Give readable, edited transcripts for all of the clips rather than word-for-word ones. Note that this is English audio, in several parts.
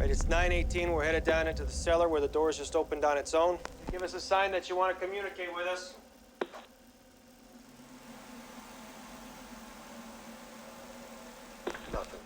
Right, it's 9:18. We're headed down into the cellar where the doors just opened on its own. Give us a sign that you want to communicate with us. Nothing.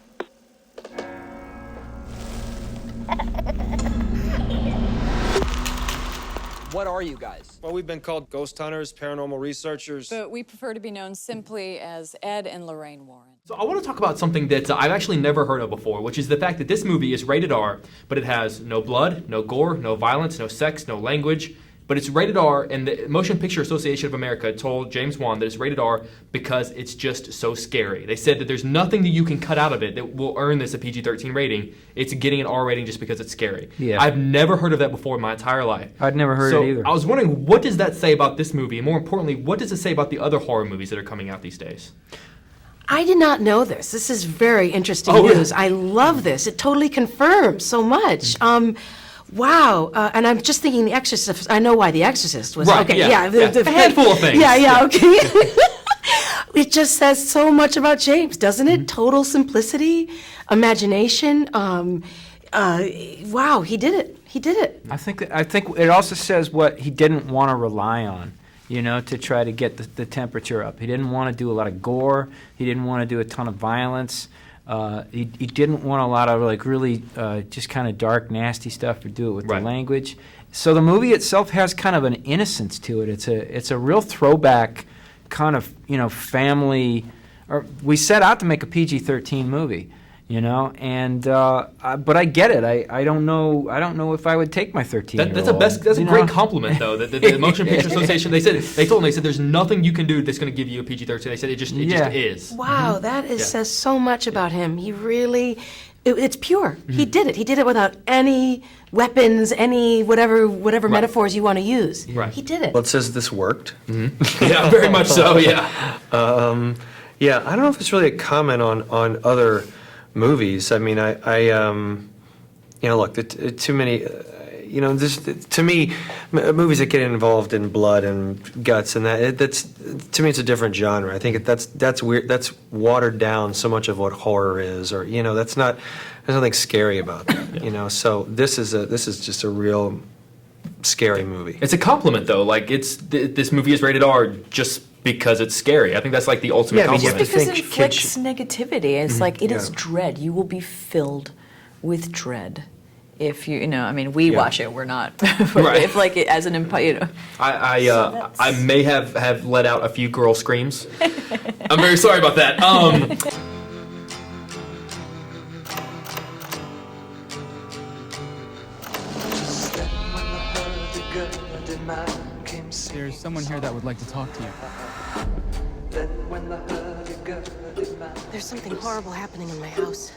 What are you guys? Well, we've been called ghost hunters, paranormal researchers. But we prefer to be known simply as Ed and Lorraine Warren. So I want to talk about something that I've actually never heard of before, which is the fact that this movie is rated R, but it has no blood, no gore, no violence, no sex, no language. But it's rated R, and the Motion Picture Association of America told James Wan that it's rated R because it's just so scary. They said that there's nothing that you can cut out of it that will earn this a PG-13 rating. It's getting an R rating just because it's scary. Yeah. I've never heard of that before in my entire life. I'd never heard it either. I was wondering, what does that say about this movie? And more importantly, what does it say about the other horror movies that are coming out these days? I did not know this. This is very interesting Oh, news. yeah. I love this. It totally confirms so much. Wow. And I'm just thinking The Exorcist. I know why The Exorcist was. Right, okay, yeah. yeah. A handful of things. Yeah, okay. It just says so much about James, doesn't it? Total simplicity, imagination. Wow, he did it. He did it. I think it also says what he didn't want to rely on, you know, to try to get the temperature up. He didn't want to do a lot of gore. He didn't want to do a ton of violence. He didn't want a lot of like really just kind of dark, nasty stuff or do it with Right. the language. So the movie itself has kind of an innocence to it. It's a real throwback kind of, you know, family. Or we set out to make a PG-13 movie, you know, and but I get it. I don't know if I would take my 13-year-old. That's a great compliment though. The Motion Picture Association, they told me there's nothing you can do that's going to give you a PG-13. They said it just is. Wow, that says so much about him. He really, it's pure. He did it. He did it without any weapons, any whatever metaphors you want to use. Right. He did it. Well, it says this worked. Yeah, very much so. Yeah. Yeah, I don't know if it's really a comment on other movies. I mean, you know, look, too many, you know, to me, movies that get involved in blood and guts and that's to me, it's a different genre. I think that's weird. That's watered down so much of what horror is, or you know, there's nothing scary about that. You know, so this is just a real scary movie. It's a compliment though. Like this movie is rated R just because it's scary. I think that's like the ultimate Yeah, I mean, you compliment. have to Because it think inflicts negativity. It's like, it is Yeah. dread. You will be filled with dread. If you know, I mean, we watch it, we're not. But Right. if like, as an you know. I may have let out a few girl screams. I'm very sorry about that. There's someone here that would like to talk to you. There's something horrible happening in my house.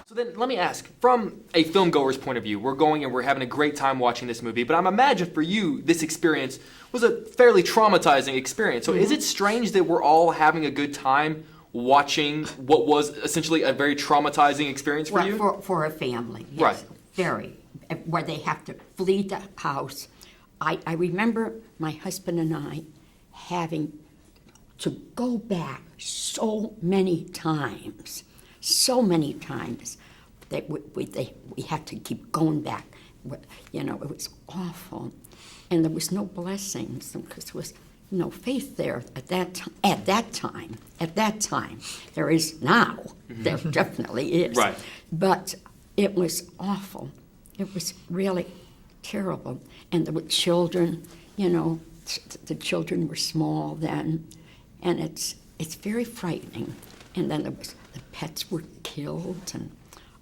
So then let me ask, from a filmgoer's point of view, we're going and we're having a great time watching this movie, but I'm imagining for you, this experience was a fairly traumatizing experience. So is it strange that we're all having a good time watching what was essentially a very traumatizing experience for you? For a family, yes. Right. Very. Where they have to flee the house. I remember my husband and I having to go back so many times that we had to keep going back. You know, it was awful. And there was no blessings because there was no faith there at that time. There is now. There definitely is. Right. But it was awful. It was really terrible. And there were children, you know, the children were small then, and it's very frightening. And then the pets were killed, and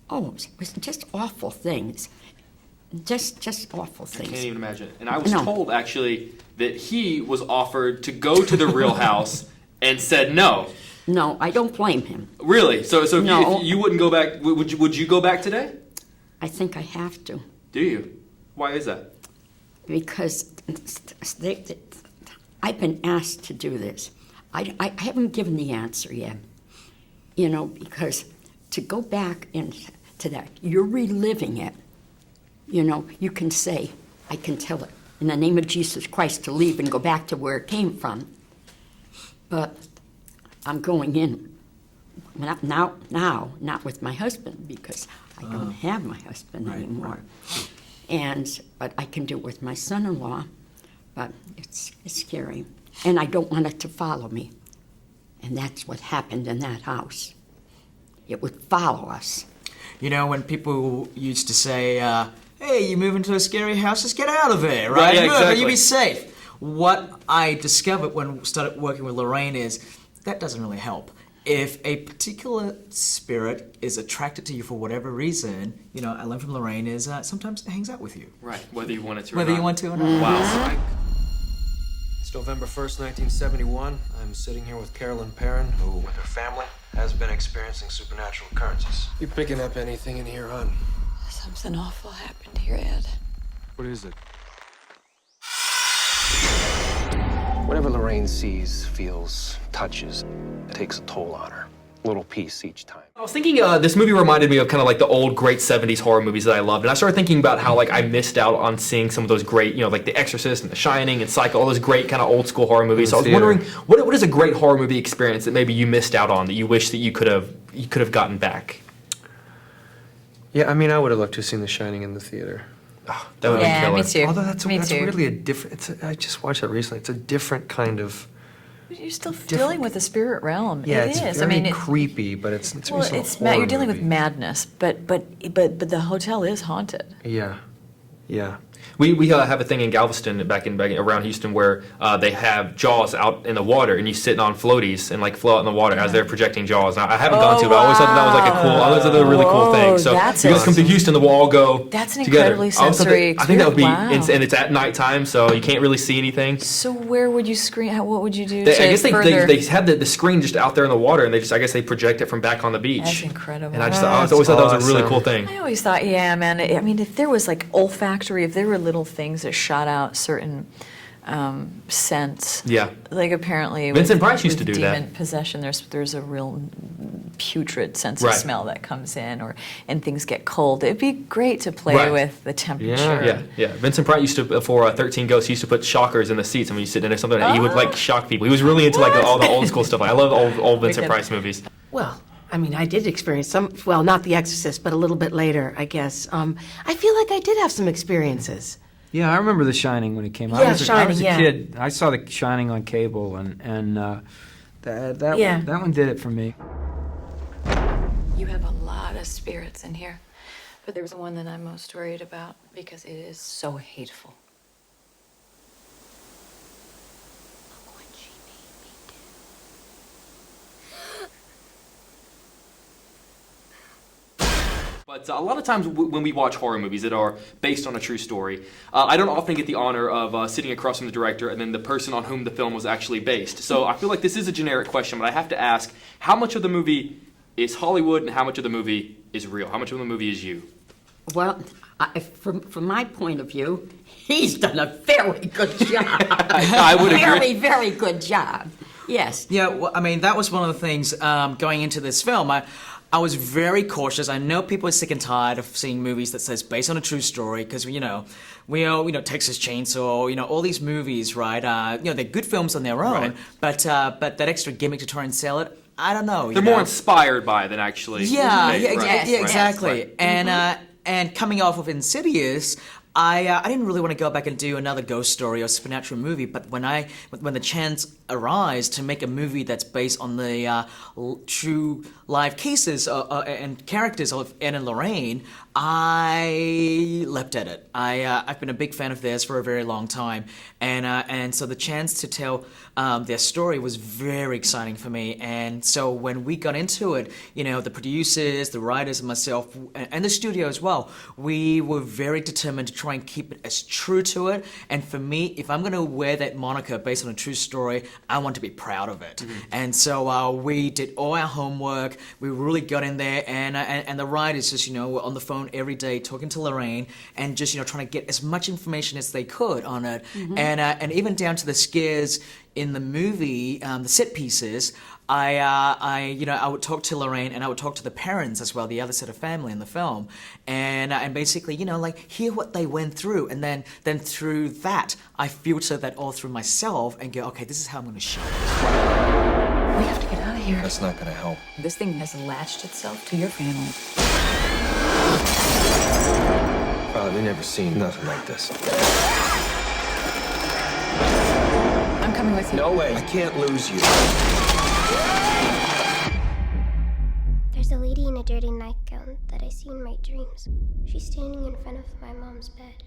it was just awful things. Just awful things. I can't even imagine. And I was told, actually, that he was offered to go to the real house and said no. No, I don't blame him. Really? So if No. you wouldn't go back, would you go back today? I think I have to. Do you? Why is that? Because I've been asked to do this. I haven't given the answer yet. You know, because to go back into that, you're reliving it. You know, you can say, I can tell it in the name of Jesus Christ to leave and go back to where it came from. But I'm going in now, not with my husband, because I don't have my husband anymore. But I can do it with my son-in-law, but it's scary. And I don't want it to follow me. And that's what happened in that house. It would follow us. You know, when people used to say, hey, you move into a scary house, just get out of it, right? Right, yeah, Move, exactly. you be safe. What I discovered when I started working with Lorraine is that doesn't really help. If a particular spirit is attracted to you for whatever reason, you know, I learned from Lorraine is sometimes it hangs out with you. Right, whether you want it to or Whether not. you want to or not. Wow. It's November 1st, 1971. I'm sitting here with Carolyn Perrin, who, with her family, has been experiencing supernatural occurrences. You picking up anything in here, hon? Something awful happened here, Ed. What is it? Whatever Lorraine sees, feels, touches, it takes a toll on her. A little piece each time. I was thinking this movie reminded me of kind of like the old great 70s horror movies that I loved. And I started thinking about how like I missed out on seeing some of those great, you know, like The Exorcist and The Shining and Psycho, all those great kind of old school horror movies. So I was wondering, what is a great horror movie experience that maybe you missed out on that you wish that you could have gotten back? Yeah, I mean, I would have loved to have seen The Shining in the theater. Oh, that would Yeah, be killer. me too. Although that's Me too. really a different. I just watched that recently. It's a different kind of. But you're still dealing with the spirit realm. Yeah, It it's is. very I mean, creepy, but it's well, also a it's horror you're dealing with movie. madness, but the hotel is haunted. Yeah, yeah. We have a thing in Galveston back around Houston where they have Jaws out in the water and you sit on floaties and like float out in the water as they're projecting Jaws. Now, I haven't gone to, but I always thought that was like I always thought that was a really cool thing. So that's you guys come to Houston, we'll all go. That's an together. incredibly I always thought sensory I think that would be, experience. Wow. and it's at nighttime, so you can't really see anything. So where would you screen? What would you do? I guess to they further- had the screen just out there in the water, and I guess they project it from back on the beach. That's incredible. And I always thought that was a really awesome. cool thing. I always thought, yeah, man. I mean, if there was like olfactory, if there were little things that shot out certain scents. Yeah. Like apparently, Vincent Price used to do that. demon possession. There's a real putrid sense Right. of smell that comes in, and things get cold. It'd be great to play Right. with the temperature. Yeah. Vincent Price used to, for 13 Ghosts, he used to put shockers in the seats, and when you sit in there, something he would like shock people. He was really into like all the old school stuff. I love old Vincent Wicked. Price movies. Well, I mean, I did experience some, well, not The Exorcist, but a little bit later, I guess. I feel like I did have some experiences. Yeah, I remember The Shining when it came out. Yeah, I was a Shining, yeah. kid. I saw The Shining on cable, and that Yeah. that one did it for me. You have a lot of spirits in here, but there's one that I'm most worried about because it is so hateful. But a lot of times when we watch horror movies that are based on a true story, I don't often get the honor of sitting across from the director and then the person on whom the film was actually based. So I feel like this is a generic question, but I have to ask, how much of the movie is Hollywood and how much of the movie is real? How much of the movie is you? Well, from my point of view, he's done a very good job. I would agree. Very, very good job. Yes. Yeah, well, I mean, that was one of the things going into this film. I was very cautious. I know people are sick and tired of seeing movies that says based on a true story because we know Texas Chainsaw, all these movies, right? They're good films on their own, Right. but that extra gimmick to try and sell it, I don't know. They're more inspired by than actually. Yeah, made, yeah, right, yeah, right, exactly. right. And coming off of Insidious, I didn't really want to go back and do another ghost story or supernatural movie. But when the chance arose to make a movie that's based on the true live cases and characters of Ed and Lorraine, I leapt at it. I've been a big fan of theirs for a very long time, and so the chance to tell their story was very exciting for me. And so when we got into it, the producers, the writers, and myself, and the studio as well, we were very determined to try and keep it as true to it. And for me, if I'm going to wear that moniker based on a true story, I want to be proud of it. Mm-hmm. And so we did all our homework. We really got in there, and the writers just were on the phone every day talking to Lorraine and just trying to get as much information as they could on it, and even down to the scares in the movie, the set pieces. I would talk to Lorraine and I would talk to the parents as well, the other set of family in the film, and basically, like hear what they went through, and then through that, I filter that all through myself and go, okay, this is how I'm going to show it. We have to get out of here. That's not gonna help. This thing has latched itself to your family. Violet, we never seen nothing like this. I'm coming with you. No way. I can't lose you. There's a lady in a dirty nightgown that I see in my dreams. She's standing in front of my mom's bed.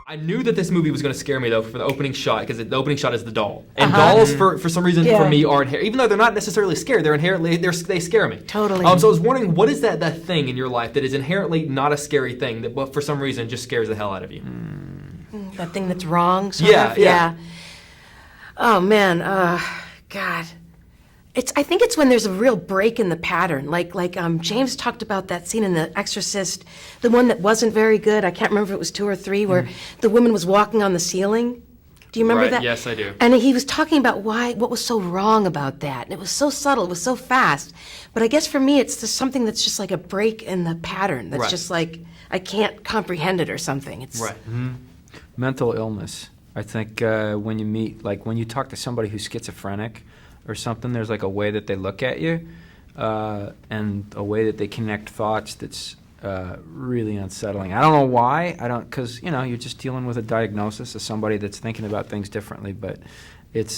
I knew that this movie was going to scare me though for the opening shot, because the opening shot is the doll, and dolls for some reason for me are even though they're not necessarily scary, they're inherently they scare me. Totally. So I was wondering, what is that thing in your life that is inherently not a scary thing that, but for some reason just scares the hell out of you? That thing that's wrong. Yeah. Oh man, God. I think it's when there's a real break in the pattern. Like James talked about that scene in The Exorcist, the one that wasn't very good. I can't remember if it was 2 or 3, where the woman was walking on the ceiling. Do you remember Right, that? yes, I do. And he was talking about what was so wrong about that. And it was so subtle, it was so fast. But I guess for me, it's just something that's just like a break in the pattern. That's Right. just like, I can't comprehend it or something. It's Right. Mental illness. I think when you talk to somebody who's schizophrenic or something, there's like a way that they look at you and a way that they connect thoughts that's really unsettling. I don't know why. Because you're just dealing with a diagnosis of somebody that's thinking about things differently, but it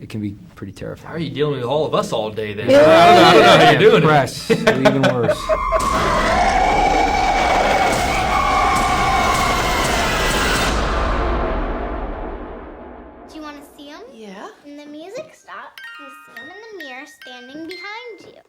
can be pretty terrifying. How are you dealing with all of us all day then? I don't know how you're doing Press, even worse. Do you want to see him? Yeah. When the music stops, you see him in the mirror standing behind you.